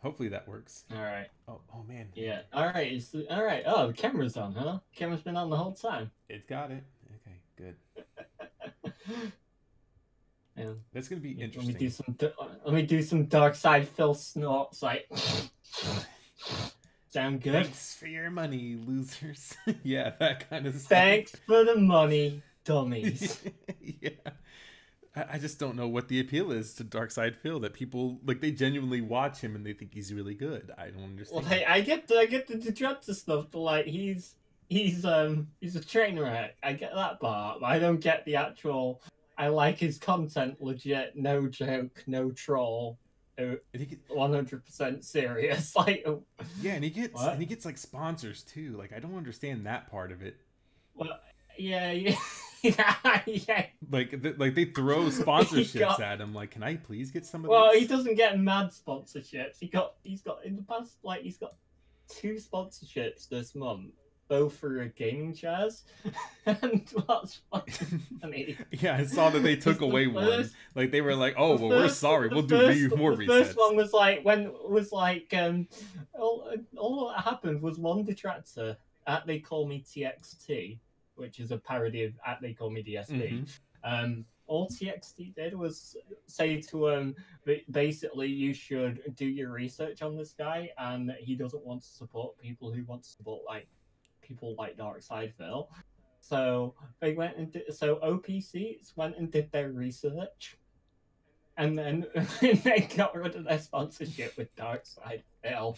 Hopefully that works. All right. Oh man. Yeah. All right. All right. Oh, the camera's on, huh? Camera's been on the whole time. It's got it. Okay, good. Yeah. That's gonna be interesting. Let me do some dark side Phil snorts like. Sound good? Thanks for your money, losers. Yeah, that kind of stuff. Thanks for the money, dummies. Yeah. I just don't know what the appeal is to Darkside Phil, that people like they genuinely watch him and they think he's really good. I don't understand. Well, hey, I get the detractor stuff, but like he's a train wreck. I get that part, but I don't get the actual. I like his content, legit, no joke, no troll, 100% serious. Like, yeah, and he gets like sponsors too. Like I don't understand that part of it. Well, yeah. Yeah. Like they throw sponsorships at him. Like, can I please get some of Well, this? he doesn't get mad sponsorships. He's got in the past, like he's got 2 sponsorships this month, both for gaming chairs, and that's fucking funny. Yeah, I saw that they took away one. Like they were like, "Oh, well, we're sorry. We'll do more resets." The first one was like all that happened was one detractor at They Call Me TXT, which is a parody of at They Call Me DSP. All TXT did was say to him, basically, you should do your research on this guy, and he doesn't want to support people who want to support like people like Darkside Phil. So they went and so OPCs went and did their research, and then they got rid of their sponsorship with Darkside Phil.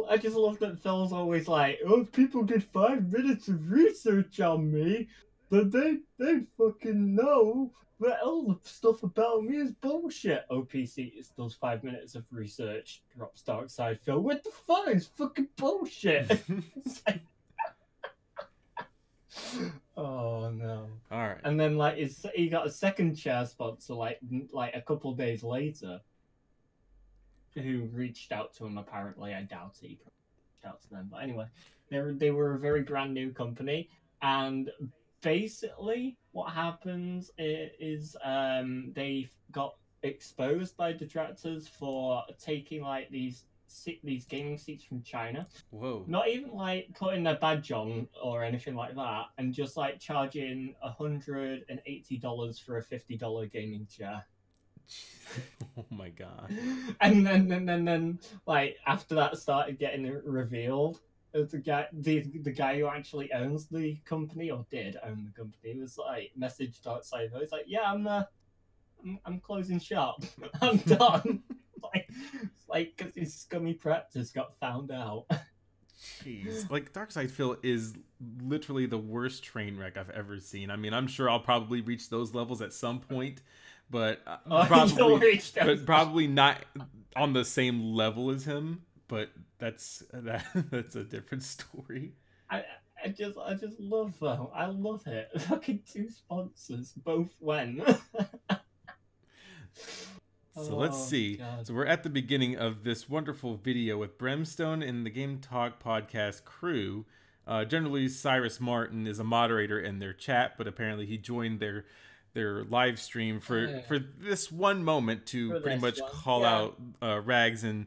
I just love that Phil's always like, oh, if people did 5 minutes of research on me, then they fucking know that all the stuff about me is bullshit. OPC does 5 minutes of research, drops Darkside Phil. What the fuck? It's fucking bullshit. Like... Oh no. Alright. And then like he got a second chair sponsor like a couple days later, who reached out to him. Apparently, I doubt he reached out to them, but anyway, they were a very brand new company, and basically what happens is they got exposed by detractors for taking like these gaming seats from China. Whoa. Not even like putting their badge on or anything like that, and just like charging $180 for a $50 gaming chair. Oh my god. And then like after that started getting revealed, the guy who actually owns the company, or did own the company, was like messaged Darkside. He's like, yeah, I'm closing shop. I'm done. like because his scummy practice got found out. Jeez. Like Darkside Phil is literally the worst train wreck I've ever seen. I mean, I'm sure I'll probably reach those levels at some point, but probably not on the same level as him. But that's a different story. I just love though. I love it. Fucking 2 sponsors both went. So let's see. God. So we're at the beginning of this wonderful video with Brimstone and the Game Talk podcast crew. Generally, Cyrus Martin is a moderator in their chat, but apparently he joined their live stream for this one moment to pretty much call out Rags and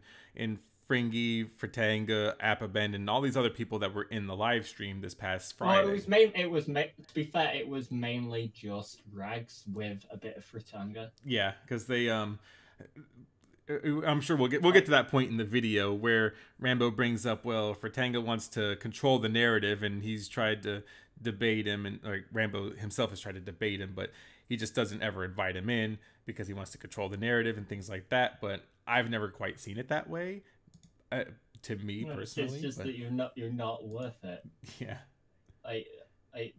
Fringy, Fratanga, Appabend, and all these other people that were in the live stream this past Friday. Well, to be fair, it was mainly just Rags with a bit of Fratanga. Yeah, because they I'm sure we'll get to that point in the video where Rambo brings up, well, Fratanga wants to control the narrative, and he's tried to debate him, and like Rambo himself has tried to debate him, but he just doesn't ever invite him in because he wants to control the narrative and things like that. But I've never quite seen it that way. To me personally, it's just that you're not worth it. Yeah, I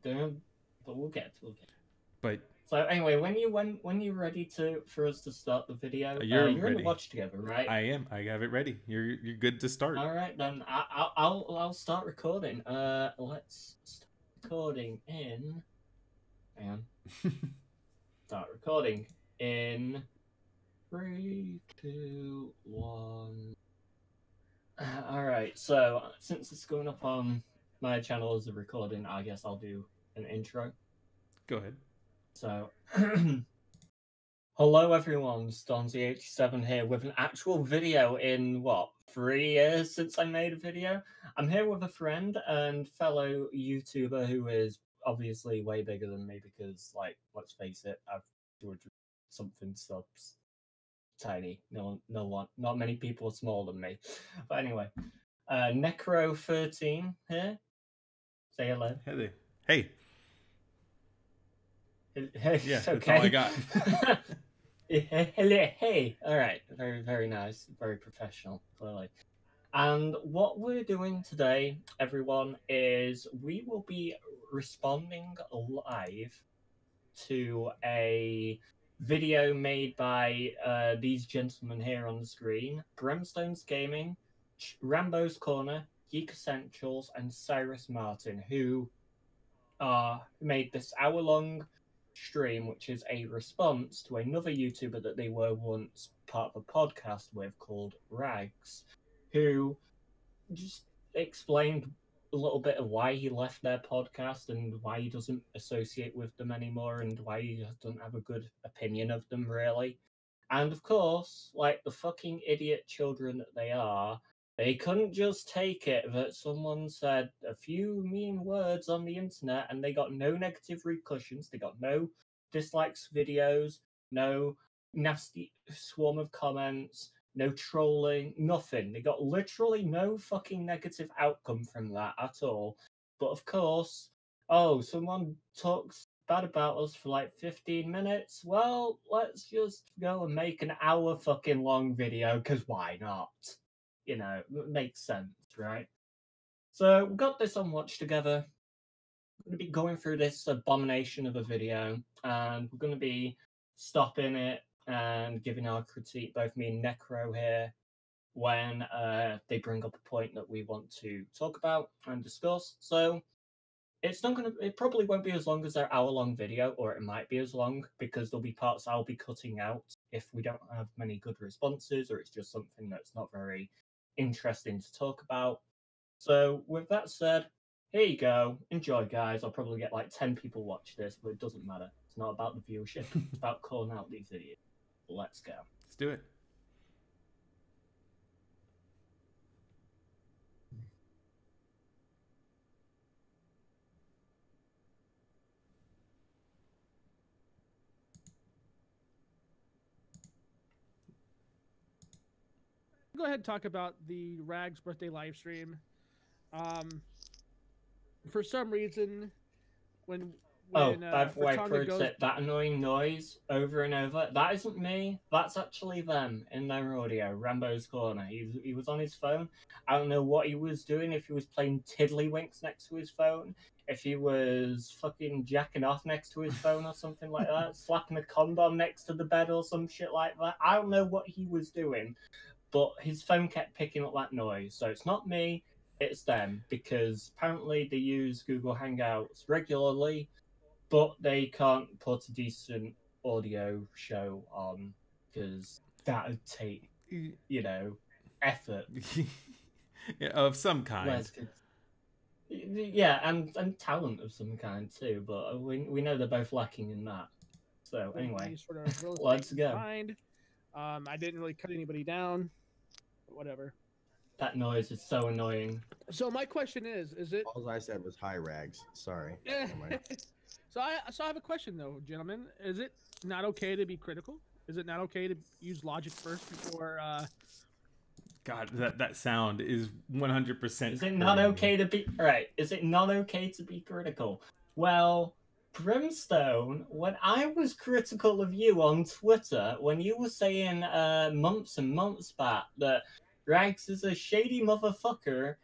don't. But we'll get. But so anyway, when you're ready for us to start the video, you're in the watch together, right? I am. I have it ready. You're good to start. All right, then I'll start recording. Let's start recording in. Hang on. Start recording in 3, 2, 1. All right, so since it's going up on my channel as a recording, I guess I'll do an intro. Go ahead. So Hello everyone, Stonzy87 here with an actual video in, 3 years since I made a video? I'm here with a friend and fellow YouTuber who is obviously way bigger than me because, let's face it, I've 200 something subs. Tiny. Not many people are smaller than me. But anyway, Necro13 here. Say hello. Hey there. Hey. Hey, Yeah, okay. that's all I got. Hey, all right, very, very nice, very professional, clearly. And what we're doing today, everyone, is we will be responding live to a video made by these gentlemen here on the screen: Brimstone's Gaming, Rambo's Corner, Geek Essentials, and Cyrus Martin, who made this hour-long stream, which is a response to another YouTuber that they were once part of a podcast with called Rags, who just explained a little bit of why he left their podcast and why he doesn't associate with them anymore and why he doesn't have a good opinion of them, really. And of course, like the fucking idiot children that they are, they couldn't just take it that someone said a few mean words on the internet and they got no negative repercussions, they got no dislikes videos, no nasty swarm of comments, no trolling, nothing. They got literally no fucking negative outcome from that at all. But of course, oh, someone talks bad about us for like 15 minutes. Well, let's just go and make an hour fucking long video, because why not? You know, it makes sense, right? So we got this on watch together. We're going to be going through this abomination of a video, and we're going to be stopping it and giving our critique, both me and Necro here, when they bring up a point that we want to talk about and discuss. So it's not gonna. It probably won't be as long as their hour-long video, or it might be as long because there'll be parts I'll be cutting out if we don't have many good responses, or it's just something that's not very interesting to talk about. So with that said, here you go. Enjoy, guys. I'll probably get like 10 people watch this, but it doesn't matter. It's not about the viewership. It's about calling out these idiots. Let's go. Let's do it. Go ahead and talk about the Rags birthday live stream. For some reason, when by the way, Fratanga goes, that annoying noise over and over, that isn't me. That's actually them in their audio. Rambo's Corner. He was on his phone. I don't know what he was doing. If he was playing Tiddlywinks next to his phone, if he was fucking jacking off next to his phone or something like that, slapping a condom next to the bed or some shit like that. I don't know what he was doing, but his phone kept picking up that noise. So it's not me. It's them, because apparently they use Google Hangouts regularly, but they can't put a decent audio show on because that would take, effort. Yeah, of some kind. Yeah, and talent of some kind too, but we know they're both lacking in that. So anyway, sort of let's go. I didn't really cut anybody down, but whatever. That noise is so annoying. So my question is it... All I said was hi, Rags. Sorry. So I have a question though, gentlemen. Is it not okay to be critical? Is it not okay to use logic first before? God, that sound is 100%. Is it not okay to be right? Is it not okay to be critical? Well, Brimstone, when I was critical of you on Twitter, when you were saying months and months back that Rags is a shady motherfucker,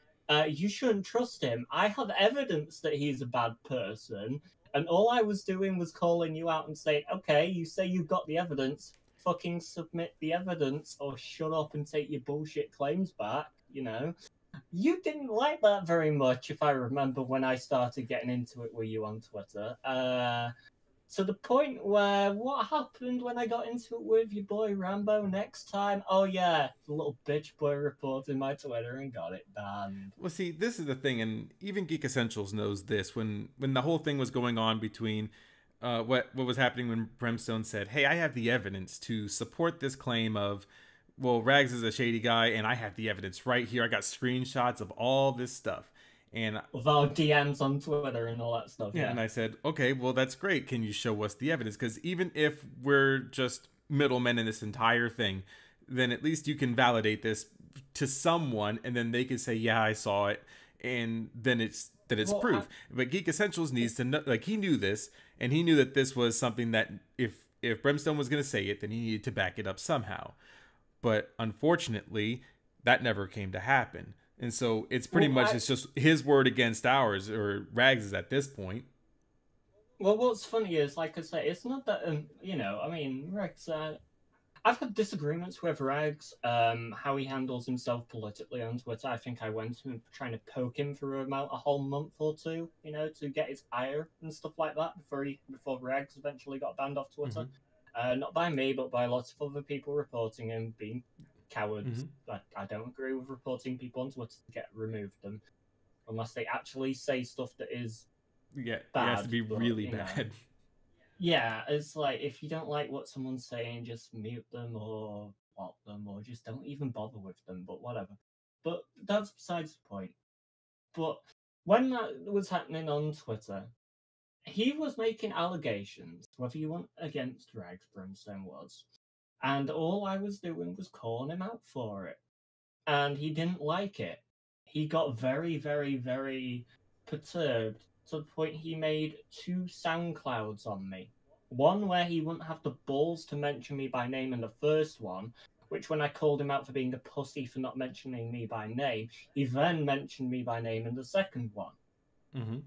you shouldn't trust him. I have evidence that he's a bad person, and all I was doing was calling you out and saying, okay, you say you've got the evidence, fucking submit the evidence or shut up and take your bullshit claims back, You didn't like that very much, if I remember, when I started getting into it with you on Twitter. To the point where, what happened when I got into it with your boy Rambo next time? Oh yeah, the little bitch boy reported my Twitter and got it banned. Well, see, this is the thing, and even Geek Essentials knows this. When the whole thing was going on between what was happening when Brimstone said, "Hey, I have the evidence to support this claim of, well, Rags is a shady guy, and I have the evidence right here. I got screenshots of all this stuff." And with our DMs on Twitter and all that stuff. yeah, and I said, "Okay, well, that's great. Can you show us the evidence? Because even if we're just middlemen in this entire thing, then at least you can validate this to someone, and then they can say, yeah, I saw it, and then it's proof." But Geek Essentials needs to know, like, he knew this, and he knew that this was something that if Brimstone was going to say it, then he needed to back it up somehow. But unfortunately, that never came to happen. And so it's pretty much it's just his word against ours, or Rags's at this point. Well, what's funny is, like I say, it's not that, you know, I mean, Rags, I've had disagreements with Rags, how he handles himself politically on Twitter. I think I went and trying to poke him for about a whole month or two, you know, to get his ire and stuff like that before Rags eventually got banned off Twitter. Not by me, but by lots of other people reporting him being cowards. I don't agree with reporting people on Twitter to get removed them unless they actually say stuff that is bad, it has to be really bad. Yeah, it's like, if you don't like what someone's saying, just mute them or block them or just don't even bother with them, but whatever. But that's besides the point. But when that was happening on Twitter, he was making allegations, whether you want against Rags, Brimstone was. And all I was doing was calling him out for it. And he didn't like it. He got very, very, very perturbed to the point he made 2 SoundClouds on me. One where he wouldn't have the balls to mention me by name in the first one, which when I called him out for being a pussy for not mentioning me by name, he then mentioned me by name in the second one.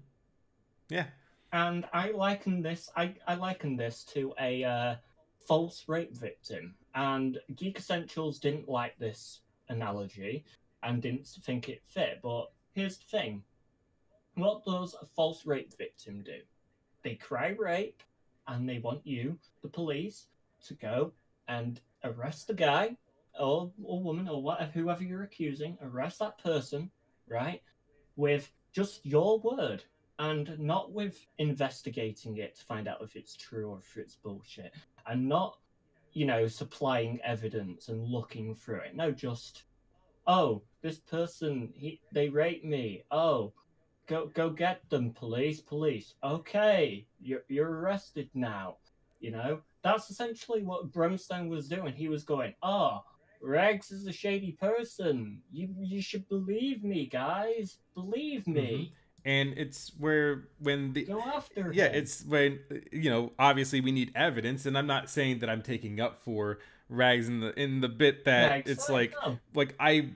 Yeah. And I liken this to a false rape victim. And Geek Essentials didn't like this analogy and didn't think it fit. But here's the thing. What does a false rape victim do? They cry rape, and they want you, the police, to go and arrest the guy or woman or whatever, whoever you're accusing, arrest that person, right, with just your word. And not with investigating it to find out if it's true or if it's bullshit. And not, you know, supplying evidence and looking through it. No, just, oh, this person, they raped me. Oh, go get them, police. Okay, you're arrested now. You know, that's essentially what Brimstone was doing. He was going, oh, Rex is a shady person. You should believe me, guys. Believe me. And it's when the go after him. It's when, you know, obviously we need evidence, and I'm not saying that I'm taking up for Rags in the bit that it's like I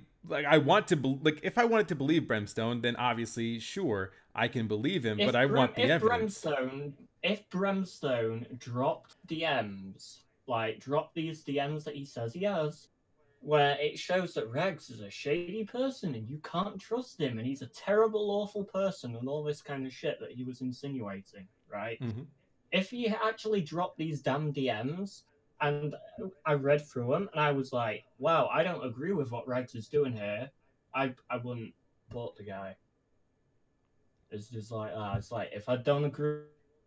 want to if I wanted to believe Brimstone, then obviously sure I can believe him, but I want the evidence. If Brimstone dropped DMs, like dropped these DMs that he says he has, where it shows that Regs is a shady person and you can't trust him and he's a terrible, awful person and all this kind of shit that he was insinuating, right? If he actually dropped these damn DMs and I read through them and I was like, wow, I don't agree with what Regs is doing here, I wouldn't support the guy. It's just like, it's like, if I don't agree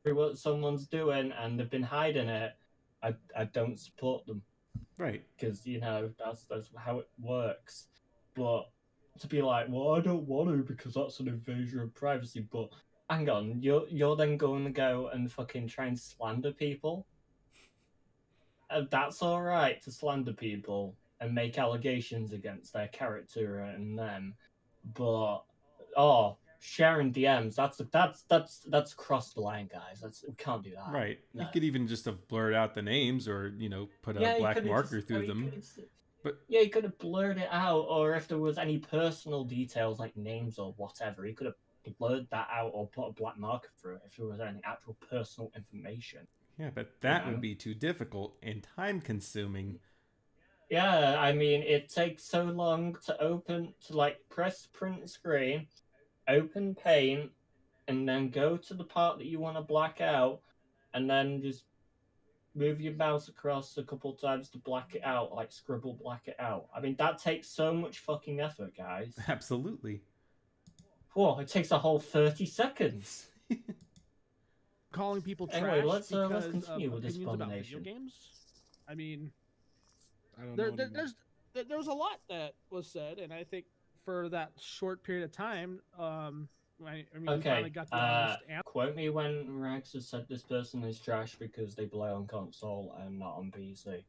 with what someone's doing and they've been hiding it, I don't support them. Right. Because, you know, that's how it works. But to be like, well, I don't want to because that's an invasion of privacy. But hang on, you're then going to go and fucking try and slander people? That's all right to slander people and make allegations against their character and them. But, sharing DMs, that's crossed the line, guys. We can't do that. Right. No. You could even just have blurred out the names or, you know, put a black marker through them. But yeah, he could have blurred it out, or if there was any personal details like names or whatever, he could have blurred that out or put a black marker through it if there was any actual personal information. Yeah, but that would be too difficult and time consuming. Yeah, I mean, it takes so long to press print screen, open paint, and then go to the part that you want to black out, and then just move your mouse across a couple times to black it out, like scribble black it out. I mean, that takes so much fucking effort, guys. Absolutely. Whoa, it takes a whole 30 seconds. calling people trash Anyway, let's because of continue with this opinions about video abomination. games. I mean, I don't know anymore. there was a lot that was said, and I think for that short period of time, I mean, we finally got the honest answer. Quote me when Rags has said this person is trash because they play on console and not on PC.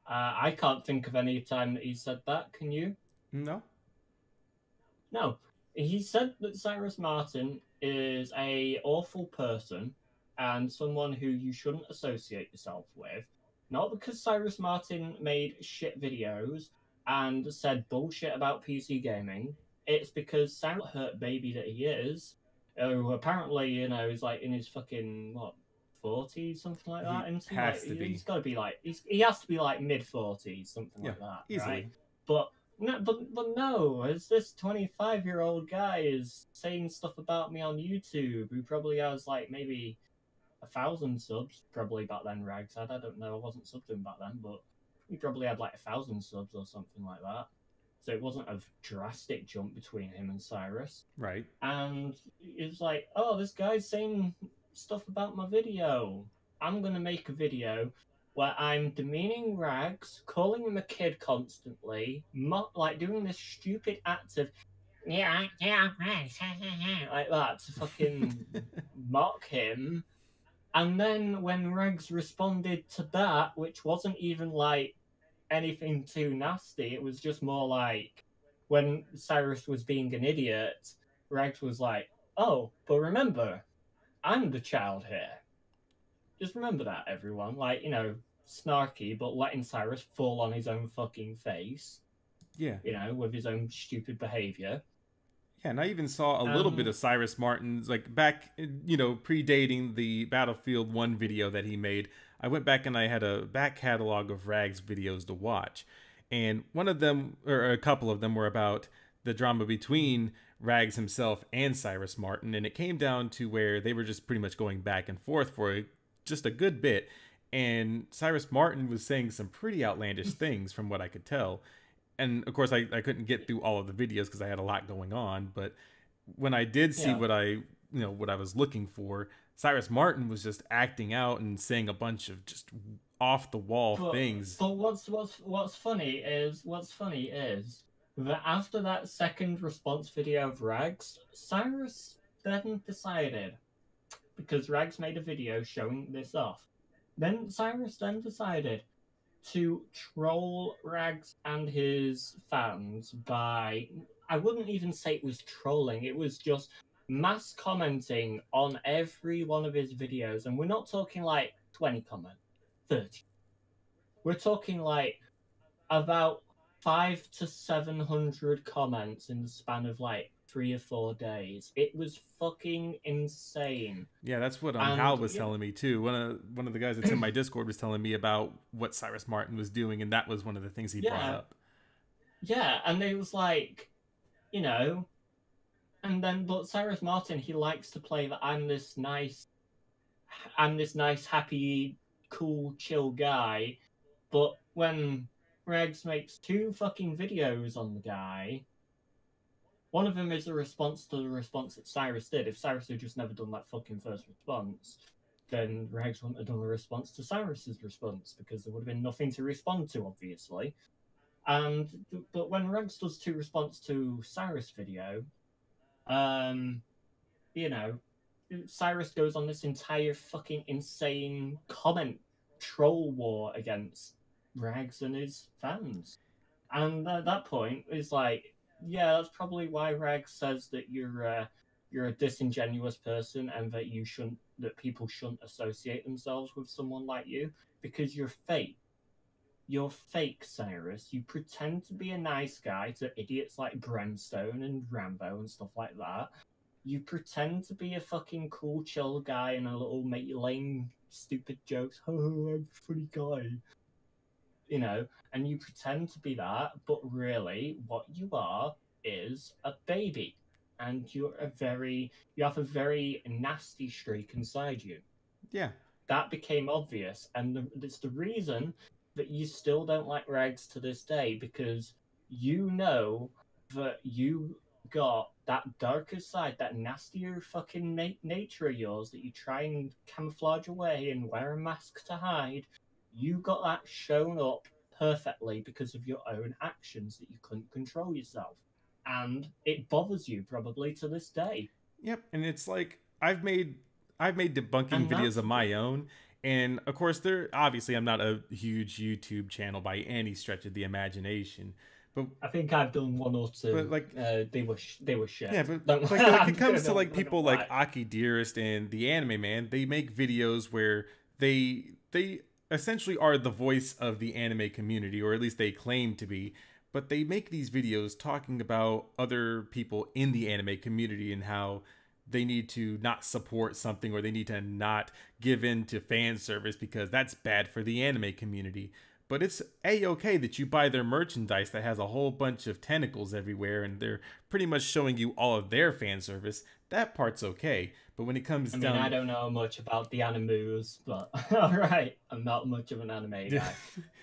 I can't think of any time that he said that. Can you? No. No. He said that Cyrus Martin is a awful person and someone who you shouldn't associate yourself with. Not because Cyrus Martin made shit videos and said bullshit about PC gaming. It's because Cyrus hurt baby that he is, who apparently, you know, is like in his fucking, what, 40s, something like that? He has to be. He's got to be like, he has to be like mid-40s, something like that, easily. right? But no, as this 25-year-old guy is saying stuff about me on YouTube, who probably has like maybe 1,000 subs, probably back then. Rags had, I don't know, I wasn't subbed to him back then, but he probably had like 1,000 subs or something like that. So it wasn't a drastic jump between him and Cyrus. Right. And it's like, oh, this guy's saying stuff about my video. I'm gonna make a video where I'm demeaning Rags, calling him a kid constantly, like doing this stupid act of, yeah, like that to fucking mock him. And then when Rags responded to that, which wasn't even like anything too nasty, it was just more like when Cyrus was being an idiot, Rags was like, oh, but remember, I'm the child here. Just remember that, everyone. Like, you know, snarky, but letting Cyrus fall on his own fucking face. Yeah. You know, with his own stupid behavior. Yeah, and I even saw a little bit of Cyrus Martin's, like, back, you know, predating the Battlefield 1 video that he made. I went back and I had a back catalog of Rags videos to watch. And one of them, or a couple of them, were about the drama between Rags himself and Cyrus Martin. And it came down to where they were just pretty much going back and forth for just a good bit. And Cyrus Martin was saying some pretty outlandish things from what I could tell. And of course I couldn't get through all of the videos because I had a lot going on, but when I did see what I was looking for, Cyrus Martin was just acting out and saying a bunch of just off the wall things. But what's funny is that after that second response video of Rags, Cyrus then decided, because Rags made a video showing this off, then Cyrus then decided to troll Rags and his fans by, I wouldn't even say it was trolling, it was just mass commenting on every one of his videos. And we're not talking like 20 comments, 30. We're talking like about 500 to 700 comments in the span of like 3 or 4 days. It was fucking insane. Yeah, that's what Hal was telling me too. One of the guys that's in my Discord was telling me about what Cyrus Martin was doing, and that was one of the things he brought up. Yeah, and it was like, you know, and then but Cyrus Martin, he likes to play that I'm this nice, happy, cool, chill guy, but when Regs makes 2 fucking videos on the guy, one of them is a response to the response that Cyrus did. If Cyrus had just never done that fucking first response, then Regs wouldn't have done a response to Cyrus's response, because there would have been nothing to respond to, obviously. But when Regs does 2 response to Cyrus video, you know, Cyrus goes on this entire fucking insane comment troll war against Rags and his fans. And at that point, it's like, yeah, that's probably why Rags says that you're a disingenuous person and that people shouldn't associate themselves with someone like you, because you're fake. You're fake, Cyrus. You pretend to be a nice guy to idiots like Brimstone and Rambo and stuff like that. You pretend to be a fucking cool, chill guy and a little make lame, stupid jokes. Oh, I'm a funny guy. You know, and you pretend to be that, but really what you are is a baby. And you have a very nasty streak inside you. Yeah. That became obvious, and it's the reason that you still don't like Rags to this day, because you know that you got that darker side, that nastier fucking nature of yours that you try and camouflage away and wear a mask to hide, you got that shown up perfectly because of your own actions that you couldn't control yourself. And it bothers you probably to this day. Yep, and it's like I've made debunking videos of my own, and of course obviously I'm not a huge YouTube channel by any stretch of the imagination. But I think I've done one or two. But like they were shit. Yeah, but like it comes to like people like Aki Dearest and the Anime Man, they make videos where they essentially are the voice of the anime community, or at least they claim to be. But they make these videos talking about other people in the anime community and how they need to not support something, or they need to not give in to fan service because that's bad for the anime community. But it's a-okay that you buy their merchandise that has a whole bunch of tentacles everywhere and they're pretty much showing you all of their fan service. That part's okay. But when it comes down... I don't know much about the animus, but alright, I'm not much of an anime guy.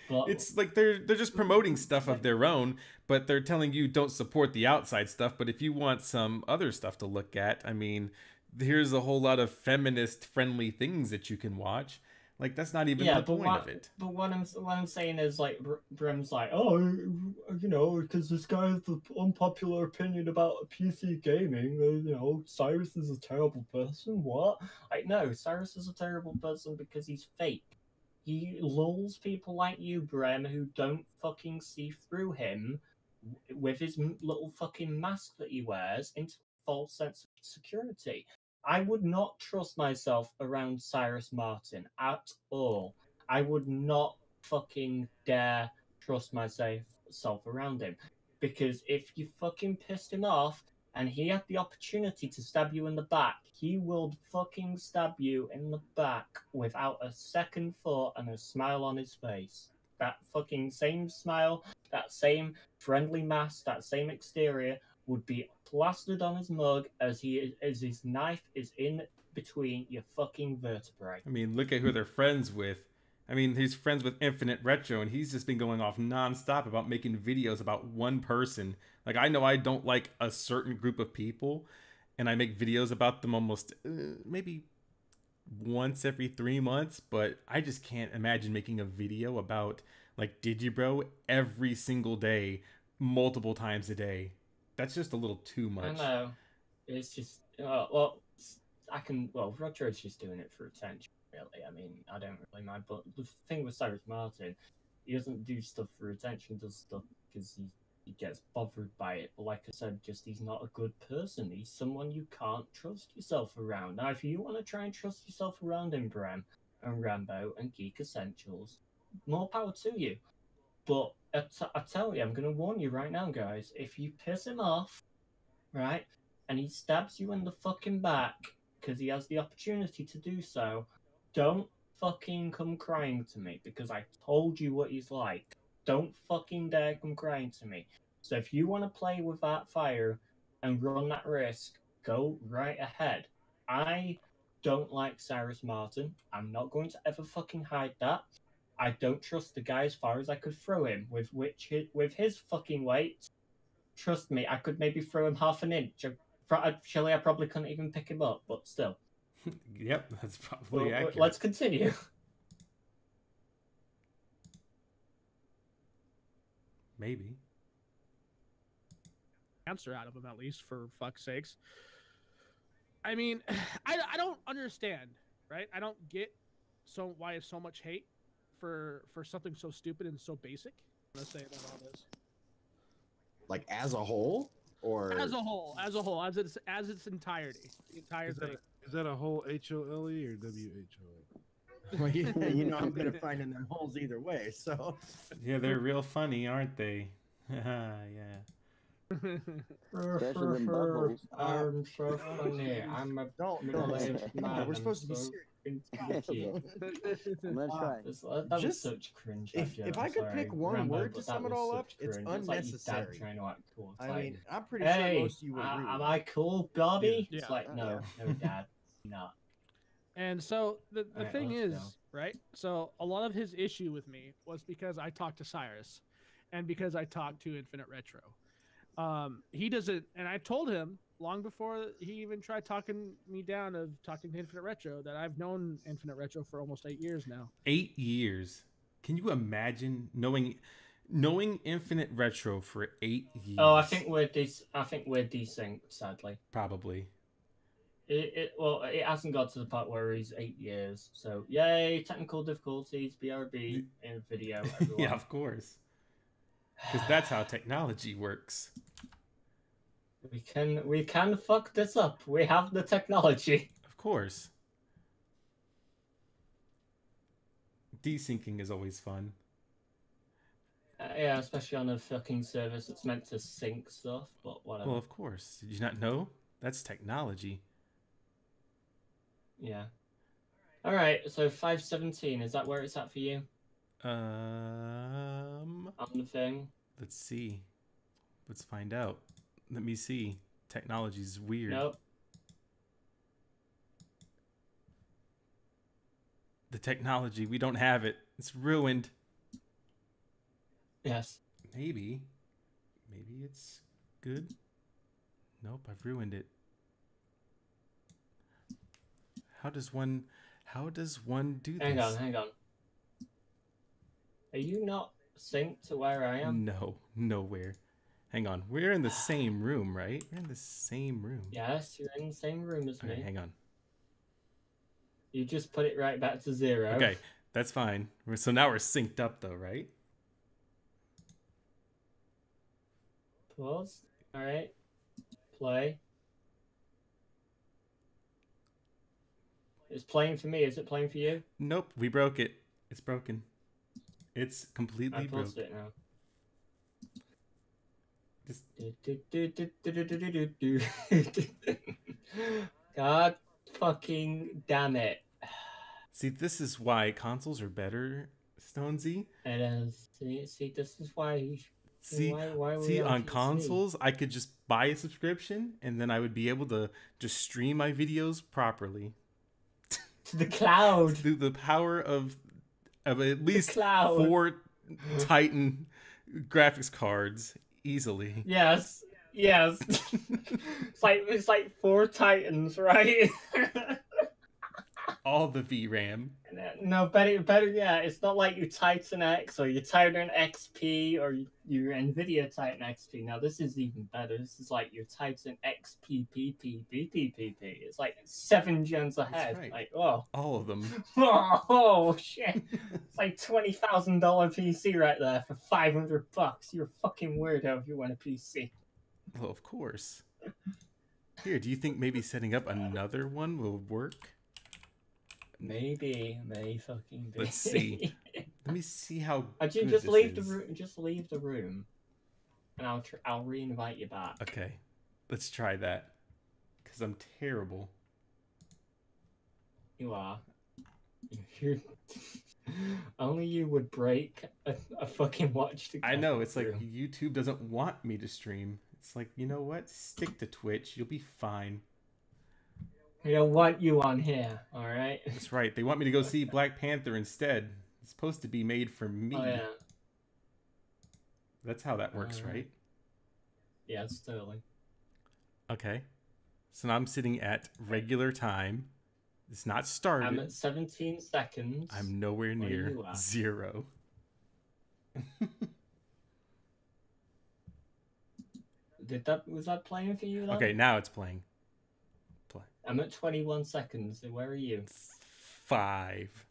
But it's like they're just promoting stuff of their own, but they're telling you don't support the outside stuff. But if you want some other stuff to look at, I mean, here's a whole lot of feminist-friendly things that you can watch. Like, that's not even the point of it. But what I'm saying is, like, Brim's like, oh, you know, because this guy has the unpopular opinion about PC gaming, you know, Cyrus is a terrible person. What? Like, no, Cyrus is a terrible person because he's fake. He lulls people like you, Brem, who don't fucking see through him with his little fucking mask that he wears into a false sense of security. I would not trust myself around Cyrus Martin at all. I would not fucking dare trust myself around him. Because if you fucking pissed him off and he had the opportunity to stab you in the back, he will fucking stab you in the back without a second thought and a smile on his face. That fucking same smile, that same friendly mask, that same exterior would be plastered on his mug as his knife is in between your fucking vertebrae. I mean, look at who they're friends with. I mean, he's friends with Infinite Retro, and he's just been going off nonstop about making videos about one person. Like, I know I don't like a certain group of people, and I make videos about them almost maybe once every 3 months, but I just can't imagine making a video about, like, Digibro every single day, multiple times a day. That's just a little too much. I know. It's just, Roger's just doing it for attention, really. I mean, I don't really mind. But the thing with Cyrus Martin, he doesn't do stuff for attention, he does stuff because he gets bothered by it. But like I said, he's not a good person. He's someone you can't trust yourself around. Now, if you want to try and trust yourself around him, and Rambo and Geek Essentials, more power to you. But I tell you, I'm going to warn you right now, guys. If you piss him off, right, and he stabs you in the fucking back because he has the opportunity to do so, don't fucking come crying to me because I told you what he's like. Don't fucking dare come crying to me. So if you want to play with that fire and run that risk, go right ahead. I don't like Cyrus Martin. I'm not going to ever fucking hide that. I don't trust the guy as far as I could throw him, with his fucking weight. Trust me, I could maybe throw him half an inch. Actually, I probably couldn't even pick him up, but still. Yep, that's probably accurate. Let's continue. Maybe. Answer out of him, at least, for fuck's sakes. I mean, I don't understand, right? I don't get why is so much hate for something so stupid and so basic. I'm gonna say about all this. Like as a whole, or as a whole, as its entirety, the entire thing. Is that a whole HOLE or WHOA? Well, you know I'm gonna find in them holes either way. So yeah, they're real funny, aren't they? Yeah. Especially them buttholes. I'm so funny. I'm a don't. We're supposed to be serious. I'm gonna try. That was such cringe. If I could pick one word to sum it all up, it's unnecessary. I mean, I'm pretty sure most of you would agree. Am I cool, Bobby? Yeah. It's like, no, Dad, not. And so the Alright, thing let's is, go. right? So a lot of his issue with me was because I talked to Cyrus, and because I talked to Infinite Retro. He doesn't, and I told him long before he even tried talking me down of talking to Infinite Retro that I've known Infinite Retro for almost 8 years now. 8 years. Can you imagine knowing Infinite Retro for 8 years? Oh, I think we're desynced, sadly. Probably. Well, it hasn't got to the part where he's 8 years. So yay, technical difficulties, BRB in video. Everyone. Yeah, of course. Because that's how technology works. We can fuck this up. We have the technology. Of course. Desyncing is always fun. Yeah, especially on a fucking service that's meant to sync stuff, but whatever. Well, of course. Did you not know? That's technology. Yeah. All right, so 517, is that where it's at for you? On the thing. Let's see. Let's find out. Let me see. Technology's weird. Nope. The technology, we don't have it. It's ruined. Yes. Maybe it's good. Nope, I've ruined it. How does one do this? Hang on. Are you not synced to where I am? No, nowhere. Hang on. We're in the same room, right? We're in the same room. Yes, you're in the same room as me. Okay, hang on. You just put it right back to 0. Okay, that's fine. So now we're synced up though, right? Pause. All right. Play. It's playing for me. Is it playing for you? Nope, we broke it. It's broken. It's completely broken. I paused it now. God fucking damn it. See, this is why consoles are better, Stonesy. It is. See, this is why. See, on consoles, I could just buy a subscription, and then I would be able to just stream my videos properly. To the cloud. Through the power of at least 4 Titan graphics cards, easily. Yes. It's like 4 Titans, right? All the VRAM. No, better. Yeah, it's not like your Titan X or your Titan XP or your Nvidia Titan XP. Now this is even better. This is like your Titan XPPPPPPP. It's like 7 gens ahead. Right. Like all of them. Oh shit! It's like $20,000 PC right there for $500. You're a fucking weirdo if you want a PC. Well, of course. Here, do you think maybe setting up another one will work? Maybe, fucking. Let's see. Let me see how. Just leave the room. Just leave the room, and I'll re-invite you back. Okay, let's try that. Cause I'm terrible. You are. Only you would break a fucking watch together. I know. It's like YouTube doesn't want me to stream. It's like, you know what? Stick to Twitch. You'll be fine. We don't want you on here, all right? That's right. They want me to go see Black Panther instead. It's supposed to be made for me. Oh, yeah. That's how that works, right? Yeah, it's totally. Okay. So now I'm sitting at regular time. It's not started. I'm at 17 seconds. I'm nowhere near 0. Was that playing for you? Though? Okay, now it's playing. I'm at 21 seconds. Where are you? 5.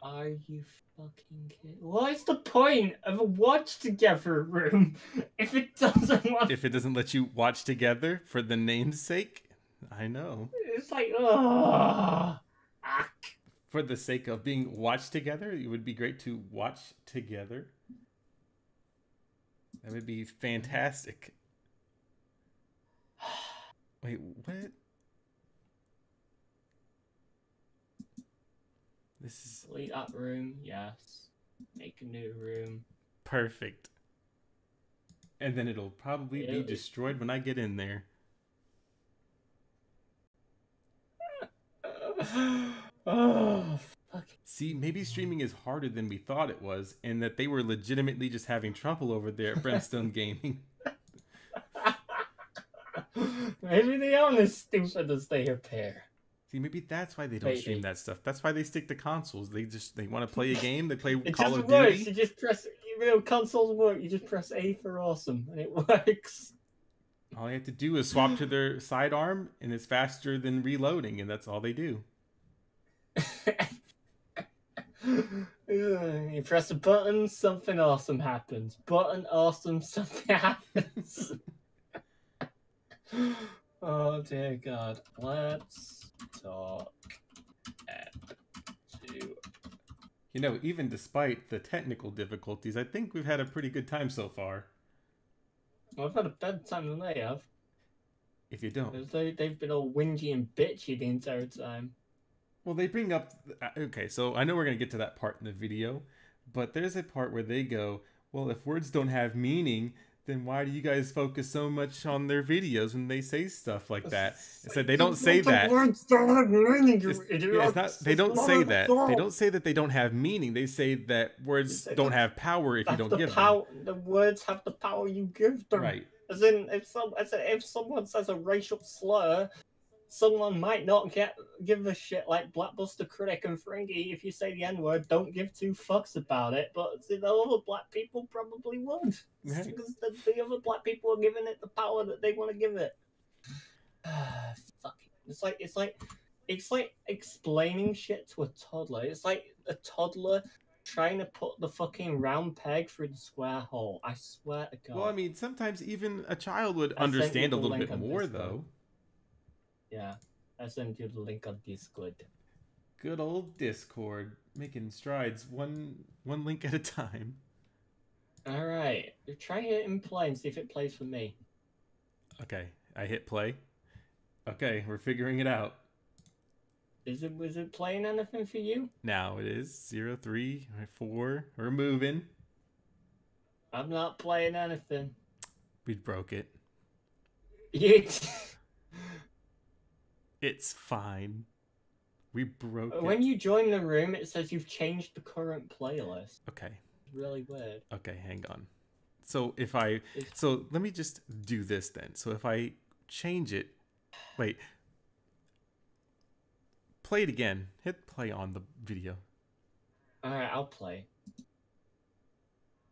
Are you fucking kidding? What is the point of a watch together room if it doesn't want? If it doesn't let you watch together for the name's sake? I know. It's like, oh. For the sake of being watched together, it would be great to watch together. That would be fantastic. Wait, what? This is... Delete that room, yes. Make a new room. Perfect. And then it'll probably be destroyed when I get in there. Oh, See, maybe streaming is harder than we thought it was, and that they were legitimately just having trouble over there at Brimstone Gaming. Maybe they aren't as stupid as they appear. See, maybe that's why they don't stream that stuff. That's why they stick to consoles. They want to play a game. They play Call of Duty. It just works. You just press. Consoles work. You just press A for awesome, and it works. All you have to do is swap to their sidearm, and it's faster than reloading, and that's all they do. You press a button, something awesome happens. Button awesome, something happens. Oh dear God. Let's talk to... You know, even despite the technical difficulties, I think we've had a pretty good time so far. Well, I've had a better time than they have. If you don't. They've been all whingy and bitchy the entire time. Well, they bring up... Okay, so I know we're going to get to that part in the video, but there's a part where they go, well, if words don't have meaning, then why do you guys focus so much on their videos when they say stuff like that? It's like they don't say that. Words don't have meaning, they don't say that. They don't say that they don't have meaning. They say that words don't have power if you don't give them. The words have the power you give them. Right. As in, if someone says a racial slur, someone might not give a shit, like Blackbuster Critic and Fringy. If you say the N-word, don't give two fucks about it. But the other black people probably would. Right. Because the other black people are giving it the power that they want to give it. Fuck. It's like explaining shit to a toddler. It's like a toddler trying to put the fucking round peg through the square hole. I swear to God. Well, I mean, sometimes even a child would understand a little bit more, though. Yeah, I sent you the link on Discord. Good old Discord, making strides one link at a time. All right, try it in play and see if it plays for me. Okay, I hit play. Okay, we're figuring it out. Was it playing anything for you? Now it is 0, 3, 4. We're moving. I'm not playing anything. We broke it. It's fine. We broke it. When you join the room, it says you've changed the current playlist. Okay. It's really weird. Okay, hang on. So let me just do this then. So if I change it, wait. Play it again. Hit play on the video. All right, I'll play.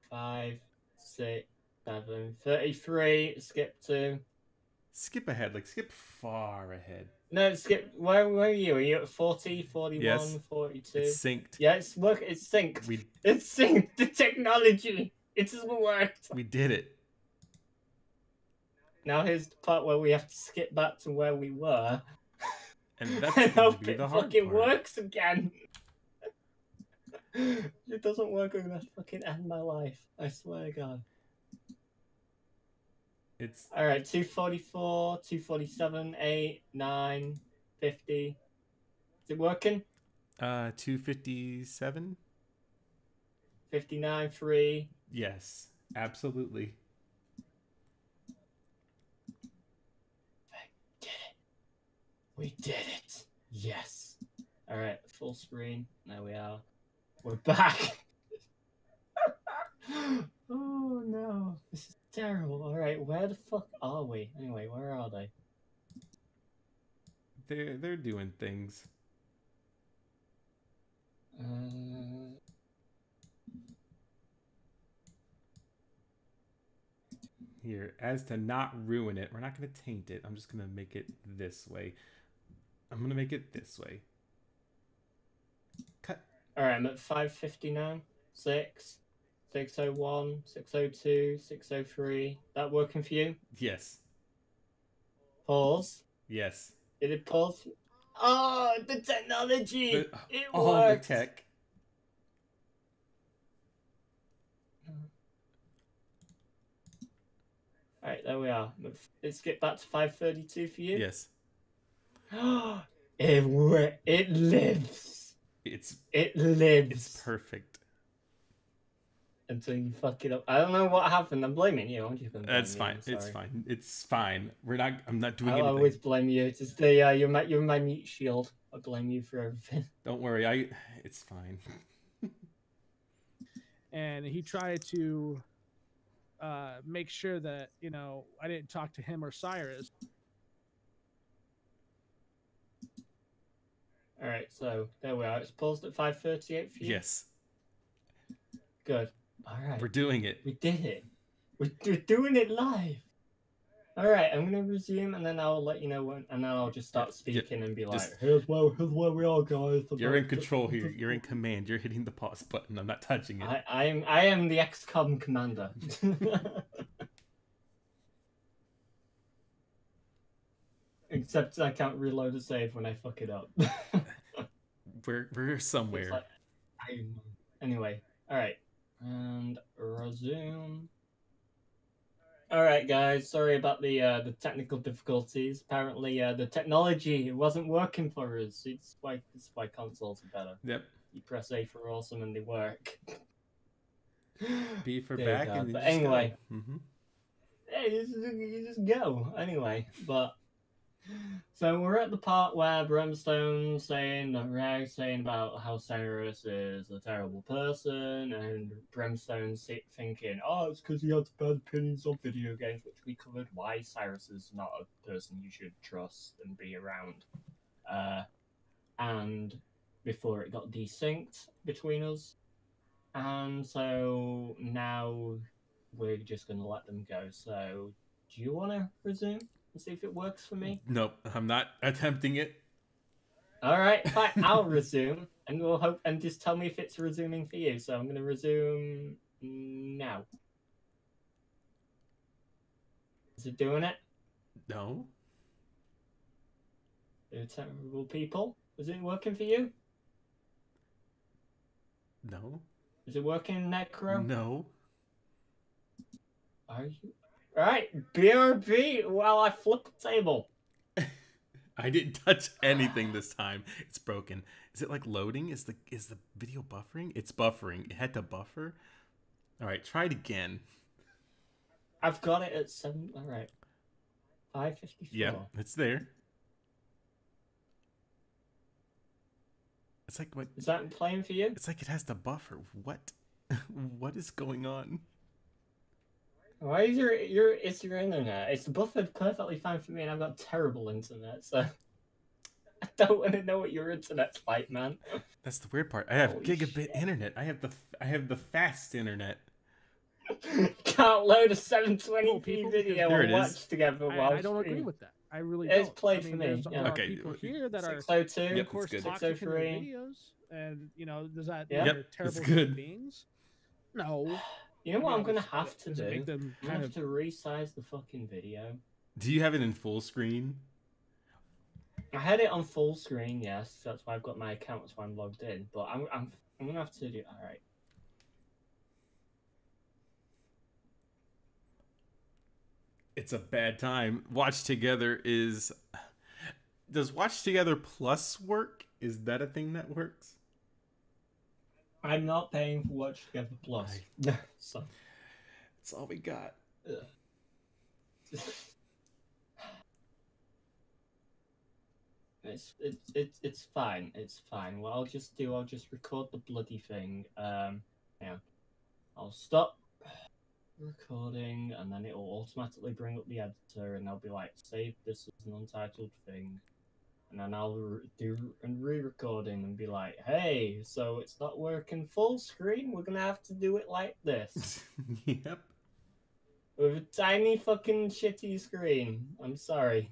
5, 6, 7, 33. Skip 2. Skip ahead, like skip far ahead. No, skip. Where are you? Are you at 40, 41, yes. 42? It's synced. Yeah, it's synced. It's synced. The technology. It just worked. We did it. Now here's the part where we have to skip back to where we were. And that's going to be the hard part. It works again. It doesn't work, I'm gonna fucking end my life. I swear to God. It's alright, 244, 247, 8, 9, 50. Is it working? 257. 59, 3. Yes, absolutely. We did it. Yes. Alright, full screen. There we are. We're back. Oh no. This is terrible. Alright, where the fuck are we? Anyway, where are they? They're doing things. Here, as to not ruin it, we're not going to taint it. I'm just going to make it this way. I'm going to make it this way. Cut. Alright, I'm at 559, 6, 601, 602, 603. That working for you? Yes. Pause. Yes. Did it pause? Oh, the technology! It all worked. The tech. Alright, there we are. Let's get back to 532 for you. Yes. It lives. It lives. It's perfect. Until you fuck it up. I don't know what happened. I'm blaming you. I'm just gonna blame That's fine. It's fine. It's fine. I'm not doing anything. I always blame you. It's the you're my mute shield. I blame you for everything. Don't worry, it's fine. And he tried to make sure that, you know, I didn't talk to him or Cyrus. All right, so there we are. It's paused at 5:38 for you. Yes. Good. All right. We're doing it. We did it. We're doing it live. All right, I'm gonna resume, and then I'll let you know when, and then I'll just start speaking and be like, "Here's where we are, guys." You're in control here. You're in command. You're hitting the pause button. I'm not touching it. I am the XCOM commander. Except I can't reload a save when I fuck it up. We're somewhere. Like, anyway, all right, and resume. All right, guys. Sorry about the technical difficulties. Apparently, the technology wasn't working for us. It's why consoles are better. Yep. You press A for awesome and they work. B for back, and but anyway, hey, you just go anyway. But so we're at the part where Brimstone's saying about how Cyrus is a terrible person, and Brimstone's thinking, oh, it's because he has bad opinions on video games, which we covered why Cyrus is not a person you should trust and be around. And before it got desynced between us. And so now we're just going to let them go. So do you want to resume? See if it works for me. Nope, I'm not attempting it. All right, fine. I'll resume, and we'll hope. And just tell me if it's resuming for you. So I'm going to resume now. Is it doing it? No. They're terrible people. Is it working for you? No. Is it working, Necro? No. Are you? Right, BRB. Well, I flipped the table. I didn't touch anything this time. It's broken. Is it like loading? Is the video buffering? It's buffering. It had to buffer. All right, try it again. I've got it at 7. All right, 5:54. Yeah, it's there. It's like what? Is that playing for you? It's like it has to buffer. What? What is going on? Why is your internet? It's buffered perfectly fine for me, and I've got terrible internet, so I don't want to know what your internet's like, man. That's the weird part. I have gigabit internet. I have the fast internet. Can't load a 720p video and watch together while I don't agree with that. I really don't. It's played for me. There's people here that are 602, of course, toxic in their videos, and you know, does that mean they're terrible human beings? No. You know what I'm gonna have to do? Make them I have to resize the fucking video. Do you have it in full screen? I had it on full screen, yes. That's why I've got my account. That's why I'm logged in. But I'm gonna have to do. All right. It's a bad time. Watch Together is... Does Watch Together Plus work? Is that a thing that works? I'm not paying for Watch Together Plus. So that's all we got. It's fine. It's fine. What I'll just record the bloody thing. Yeah. I'll stop recording, and then it will automatically bring up the editor, and I'll be like, save this as an untitled thing. And then I'll do a re-recording and be like, hey, so it's not working full screen? We're gonna have to do it like this. Yep. With a tiny fucking shitty screen. I'm sorry.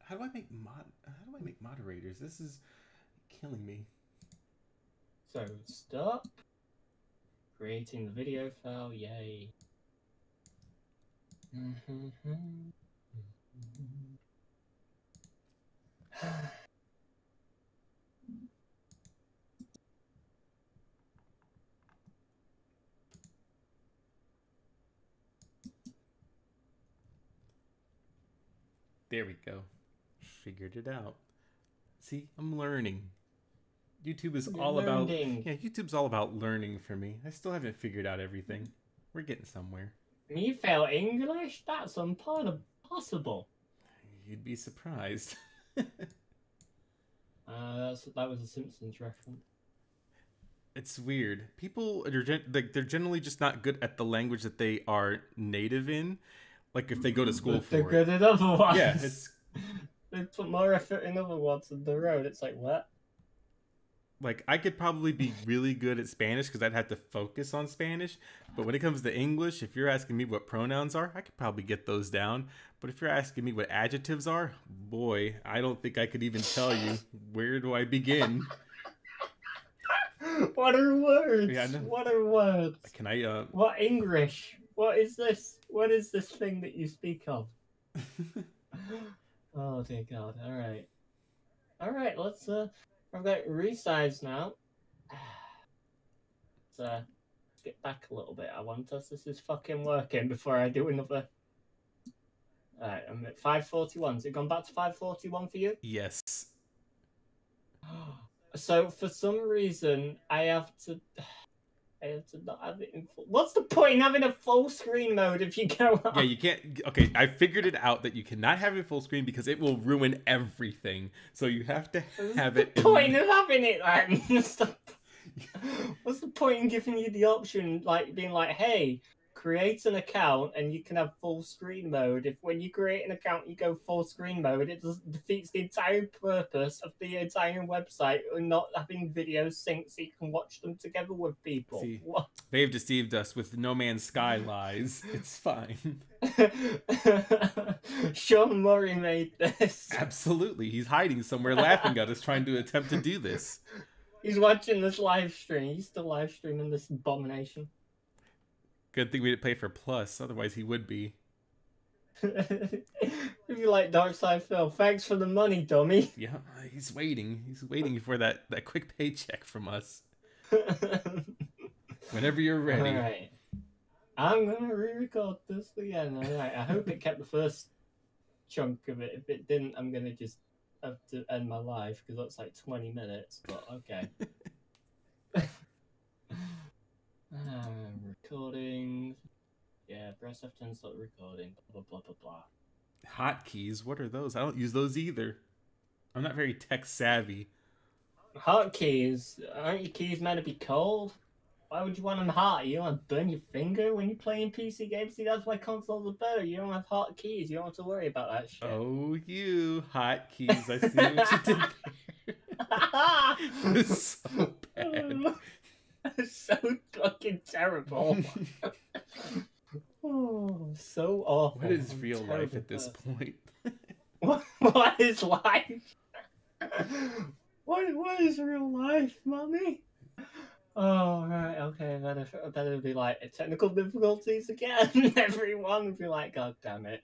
How do I make moderators? This is killing me. So, stop. Creating the video file, yay. There we go. Figured it out. See, I'm learning. YouTube is all about YouTube's all about learning for me. I still haven't figured out everything. We're getting somewhere. You fail English? That's impossible. You'd be surprised. That was a Simpsons reference. It's weird. People are they're generally just not good at the language that they are native in. Like if they go to school for they're good at other ones. Yeah, it's they put more effort in other ones than their own. It's like what? Like I could probably be really good at Spanish because I'd have to focus on Spanish. But when it comes to English, if you're asking me what pronouns are, I could probably get those down. But if you're asking me what adjectives are, boy, I don't think I could even tell you. Where do I begin? What are words? Yeah, what are words? Can I What English? What is this? What is this thing that you speak of? Oh dear God. Alright, let's I've got resize now. Let's get back a little bit. I want us. This is fucking working before I do another. Alright, I'm at 541. Has it gone back to 541 for you? Yes. So for some reason I have to not have it in full. What's the point in having a full screen mode if you go on? Yeah, you can't. Okay, I figured it out that you cannot have it full screen because it will ruin everything. So you have to have it. What's the point of having it then? What's the point in giving you the option, like being like, hey, create an account and you can have full screen mode? If when you create an account you go full screen mode, it defeats the entire purpose of the entire website and not having videos synced so you can watch them together with people. See, what? They've deceived us with No Man's Sky lies. It's fine. Sean Murray made this. Absolutely. He's hiding somewhere laughing at us trying to attempt to do this. He's watching this live stream. He's still live streaming this abomination. Good thing we didn't pay for Plus, otherwise he would be. If you like Dark Side Phil, thanks for the money, dummy. Yeah, he's waiting. He's waiting for that quick paycheck from us. Whenever you're ready. Alright. I'm gonna re-record this again. Alright, I hope it kept the first chunk of it. If it didn't, I'm gonna just have to end my life because that's like 20 minutes, but okay. Recording. Yeah, press F10 to start recording. Blah, blah, blah, blah, blah. Hotkeys? What are those? I don't use those either. I'm not very tech savvy. Hotkeys? Aren't your keys meant to be cold? Why would you want them hot? You don't want to burn your finger when you're playing PC games? See, that's why consoles are better. You don't have hot keys. You don't have to worry about that shit. Oh, you hotkeys. I see what you did there. It's so bad. So fucking terrible. Oh, so awful. What is real life at this point? What is life? What is real life, mommy? Oh, right, okay, better be like technical difficulties again. Everyone would be like, God damn it.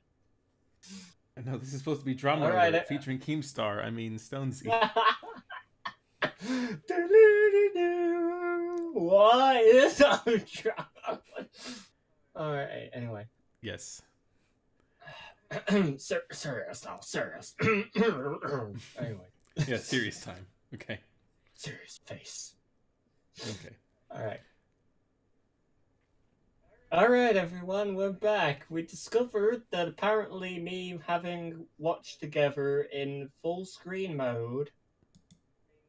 I know this is supposed to be drama alert, featuring Keemstar. I mean, Stonzy. What is our drama? Alright, anyway. Yes. Serious now, serious. Anyway. Yeah, serious time. Okay. Serious face. Okay. Alright, everyone, we're back. We discovered that apparently me having watched together in full screen mode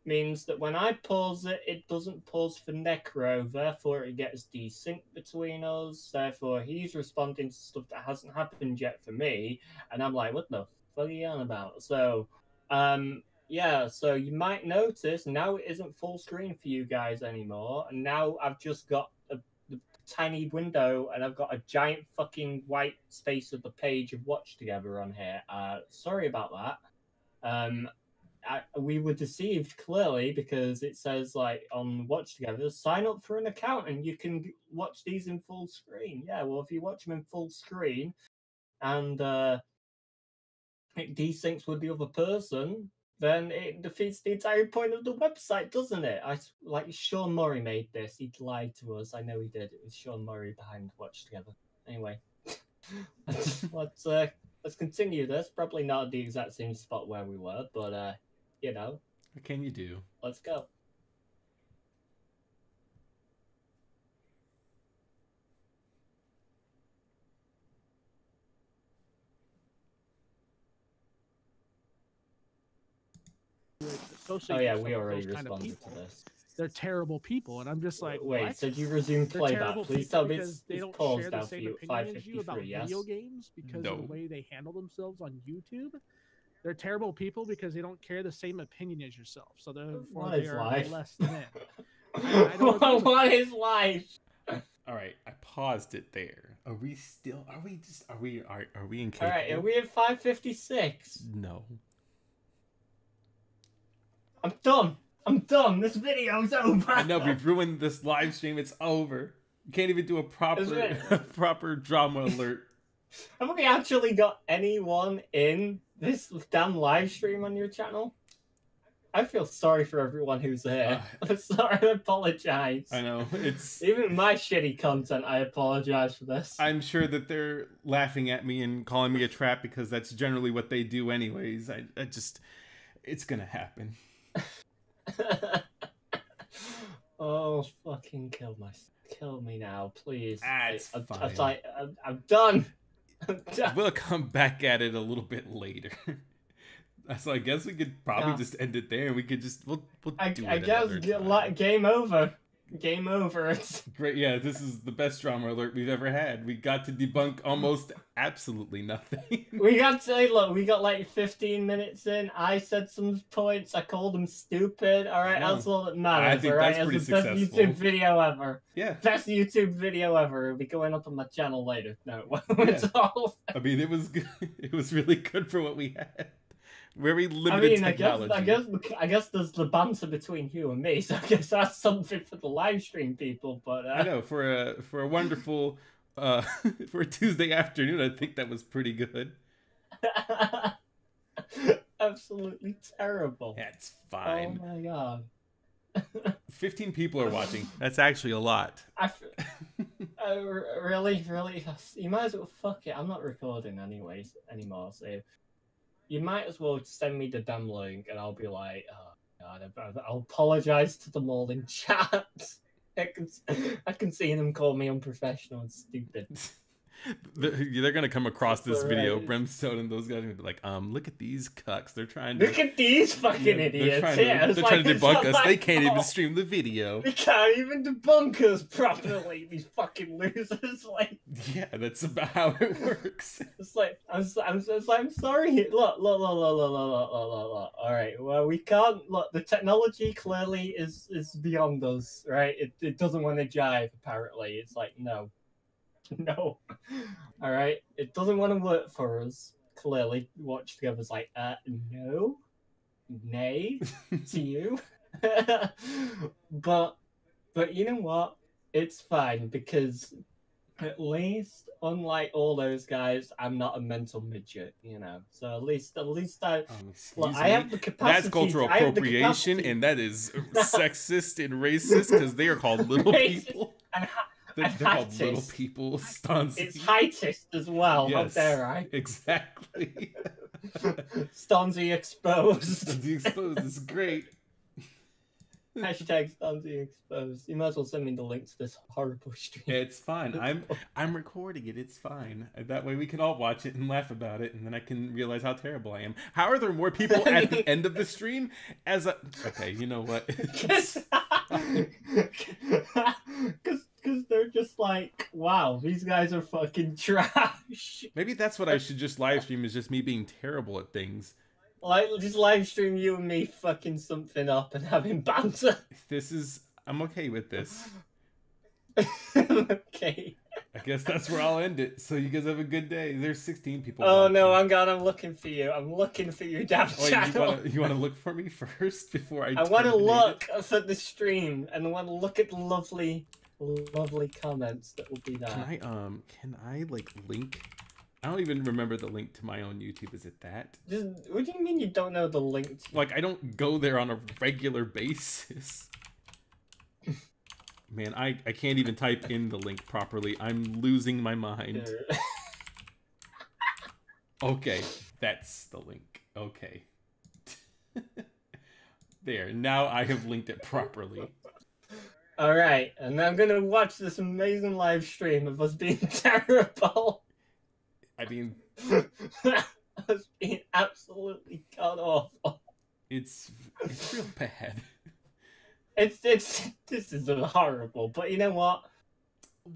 means that when I pause it, it doesn't pause for Necro, therefore it gets desynced between us, therefore he's responding to stuff that hasn't happened yet for me, and I'm like, what the fuck are you on about? So, yeah, so you might notice now it isn't full screen for you guys anymore, and now I've just got a tiny window and I've got a giant fucking white space of the page of Watch Together on here. Sorry about that. We were deceived clearly because it says like on Watch Together, sign up for an account and you can watch these in full screen. Yeah, well, if you watch them in full screen and it desyncs with the other person, then it defeats the entire point of the website, doesn't it? Like Sean Murray made this. He lied to us. I know he did. It was Sean Murray behind Watch Together. Anyway, let's continue this. Probably not at the exact same spot where we were, but you know. What can you do? Let's go. associate Oh yeah, yourself we with already those kind of responded people. to this. They're terrible people, and I'm just like, Wait, what? so you resume They're playback? terrible Please people tell me because they don't paused share the now for same you at opinion as you about 5:53. Yes. video games because No. of the way they handle themselves on YouTube. They're terrible people because they don't carry the same opinion as yourself, so therefore they are life? less than. I don't agree with What that. is life? All right, I paused it there. Are we still? Are we just? Are we incapable? All right, are we at 5:56? No. I'm done. I'm done. This video's over. I know we've ruined this live stream. It's over. You can't even do a proper drama alert. Have we actually got anyone in this damn live stream on your channel? I feel sorry for everyone who's here. I'm sorry, I apologize. I know, it's... Even my shitty content, I apologize for this. I'm sure that they're laughing at me and calling me a trap because that's generally what they do anyways. I just... It's gonna happen. Oh, fucking kill me now, please. It's fine. I'm done. We'll come back at it a little bit later. So I guess we could probably just end it there, and we could just we'll do it. I guess game over. Game over. It's great. Yeah, this is the best drama alert we've ever had. We got to debunk almost absolutely nothing. We got like 15 minutes in. I said some points. I called them stupid. All right, that's all that matters. I think all right? that's pretty successful. Best YouTube video ever. Yeah. Best YouTube video ever. It'll be going up on my channel later. No, it's all. I mean, it was good. It was really good for what we had. Very limited technology. I guess there's the banter between you and me, so I guess that's something for the live stream people. But I know for a wonderful for a Tuesday afternoon, I think that was pretty good. Absolutely terrible. That's fine. Oh my god. 15 people are watching. That's actually a lot. Really? You might as well fuck it. I'm not recording anyways anymore, so you might as well send me the damn link, and I'll be like, oh god, I'll apologize to them all in chat. I can see them call me unprofessional and stupid. They're gonna come across this video, Brimstone and those guys are gonna be like, look at these cucks. They're trying to look at these fucking idiots. They're trying to debunk us. They can't even stream the video. They can't even debunk us properly. These fucking losers. Like, yeah, that's about how it works. It's like I'm sorry. Look. All right. Well, we can't look. The technology clearly is beyond us, right? It doesn't want to jive. Apparently, it's like no. No. All right. It doesn't want to work for us. Clearly, Watch Together's like, no, nay to you. but you know what? It's fine because at least, unlike all those guys, I'm not a mental midget, you know. So at least I have the capacity. That's cultural appropriation, and that is sexist and racist because they are called little people. They're called little people. Stonzy. It's heightist as well. Yes, how dare I? Exactly. Stonzy exposed. Stonzy exposed is great. Hashtag Stonzy exposed. You might as well send me the link to this horrible stream. It's fine. I'm recording it. It's fine. That way we can all watch it and laugh about it, and then I can realize how terrible I am. How are there more people at the end of the stream? Okay, you know what? Because they're just like, wow, these guys are fucking trash. Maybe that's what I should just live stream, is just me being terrible at things. Like, just live stream you and me fucking something up and having banter. I'm okay with this. Okay. I guess that's where I'll end it. So you guys have a good day. There's 16 people. Oh watching. no, I'm looking for you. I'm looking for your damn channel. You want to look for me first before I want to look at the stream and I want to look at the lovely comments that will be there. Can I like link? I don't even remember the link to my own YouTube. Is it that? What do you mean you don't know the link? Like, I don't go there on a regular basis. Man, I can't even type in the link properly. I'm losing my mind. Okay, that's the link. Okay. There, now I have linked it properly. Alright, and I'm gonna watch this amazing live stream of us being terrible. I mean... us being absolutely god awful. It's real bad. This is horrible, but you know what?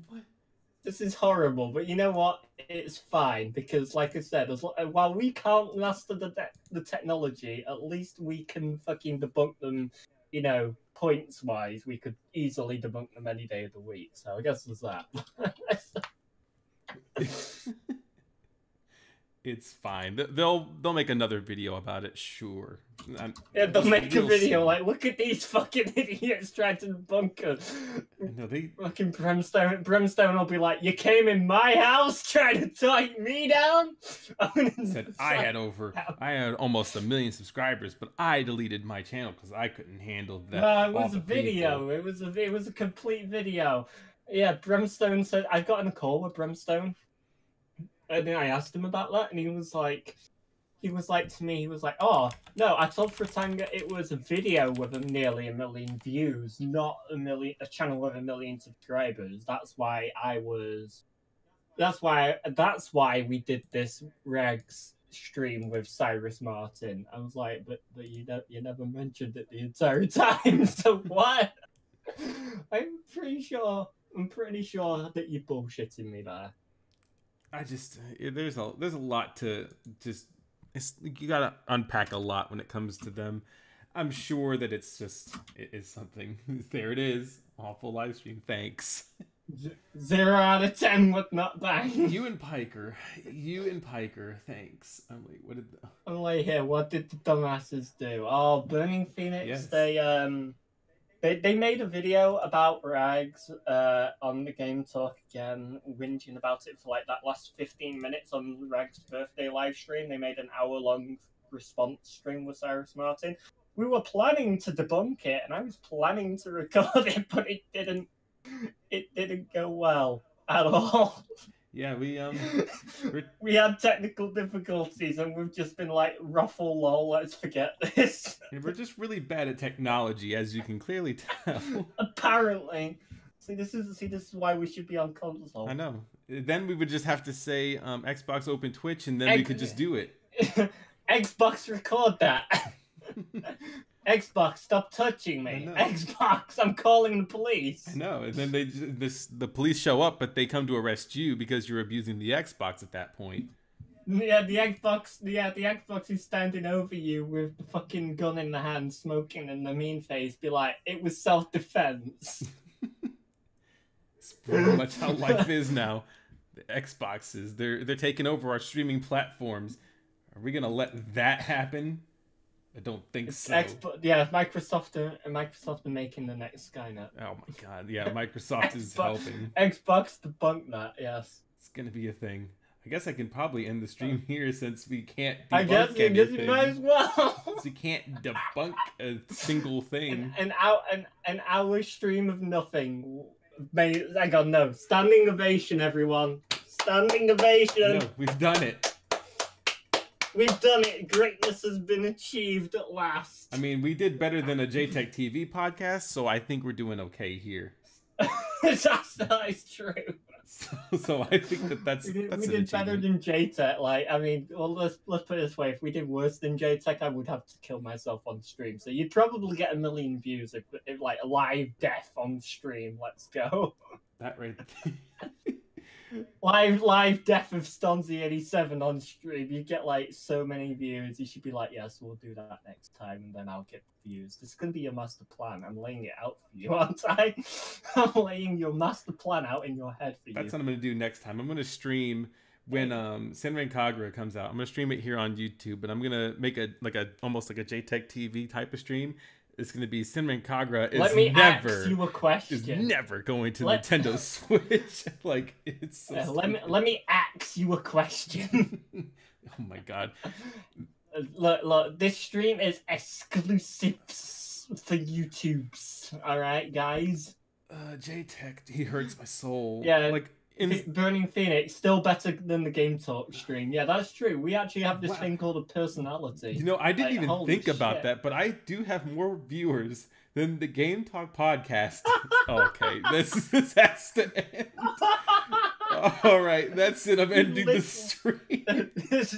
What? This is horrible, but you know what? It's fine because, like I said, while we can't master the technology, at least we can fucking debunk them. You know, points wise, we could easily debunk them any day of the week. So I guess there's that. It's fine. They'll make another video about it, sure. Yeah, they'll make a video like, look at these fucking idiots trying to debunk us. No, they fucking Brimstone will be like, you came in my house trying to tie me down. Said I had almost 1 million subscribers, but I deleted my channel because I couldn't handle that. No, it was a video. It was a complete video. Yeah, Brimstone said I got in a call with Brimstone. And then I asked him about that, and he was like to me, oh, no, I told Fratanga it was a video with nearly 1 million views, not a channel with 1 million subscribers. That's why we did this Regs stream with Cyrus Martin. I was like, but you never mentioned it the entire time, so what? I'm pretty sure that you're bullshitting me there. I just there's a lot to just you gotta unpack a lot when it comes to them. I'm sure that it is something. There it is. Awful live stream. Thanks. 0 out of 10 with not bang. You and Piker. Thanks. I'm like, what did? I'm like, here. What did the dumbasses do? Oh, Burning Phoenix. Yes. They made a video about Rags on the Game Talk again, whinging about it for like that last 15 minutes on Rags' birthday live stream. They made an hour-long response stream with Cyrus Martin. We were planning to debunk it, and I was planning to record it, but it didn't go well at all. Yeah, we had technical difficulties, and we've just been like, ruffle lol, let's forget this. We're just really bad at technology, as you can clearly tell. Apparently. See, this is why we should be on console. I know. Then we would just have to say Xbox open Twitch, and then we could just do it. Xbox record that. Xbox, stop touching me. Xbox, I'm calling the police. I know. And then the police show up, but they come to arrest you because you're abusing the Xbox at that point. Yeah, the Xbox is standing over you with the fucking gun in the hand, smoking, and the mean face be like, it was self-defense. It's pretty much how life is now. The Xboxes, they're taking over our streaming platforms. Are we gonna let that happen? I don't think so. Microsoft are making the next Skynet. Oh my god, yeah, Microsoft is helping. Xbox debunk that, yes. It's gonna be a thing. I guess I can probably end the stream here since we can't debunk I guess anything. You might as well. Since we can't debunk a single thing. An hour stream of nothing. Hang on, no. Standing ovation, everyone. Standing ovation. No, we've done it. We've done it. Greatness has been achieved at last. I mean, we did better than a JTech TV podcast, so I think we're doing okay here. That is true. So I think that's we did better than JTech. Like, I mean, well, let's put it this way: if we did worse than JTech, I would have to kill myself on stream. So you'd probably get 1 million views if like a live death on stream. Let's go. That right. Live death of Stonzy87 on stream. You get like so many views. You should be like, yes, we'll do that next time, and then I'll get the views. This is gonna be your master plan. I'm laying it out for you, aren't I? I'm laying your master plan out in your head for you. That's what I'm gonna do next time. I'm gonna stream when Senran Kagura comes out. I'm gonna stream it here on YouTube, but I'm gonna make almost like a JTech TV type of stream. It's going to be Senran Kagura is ask you a question. Is never going to Nintendo Switch. Like, it's so let me ask you a question. Oh my god. Look, this stream is exclusive for YouTubes. Alright, guys? JTech, he hurts my soul. Yeah, like Burning Phoenix, still better than the Game Talk stream. Yeah, that's true. We actually have this thing called a personality. You know, I didn't even think about that, but I do have more viewers than the Game Talk podcast. Okay, this has to end. All right, that's it. I'm ending the stream. That's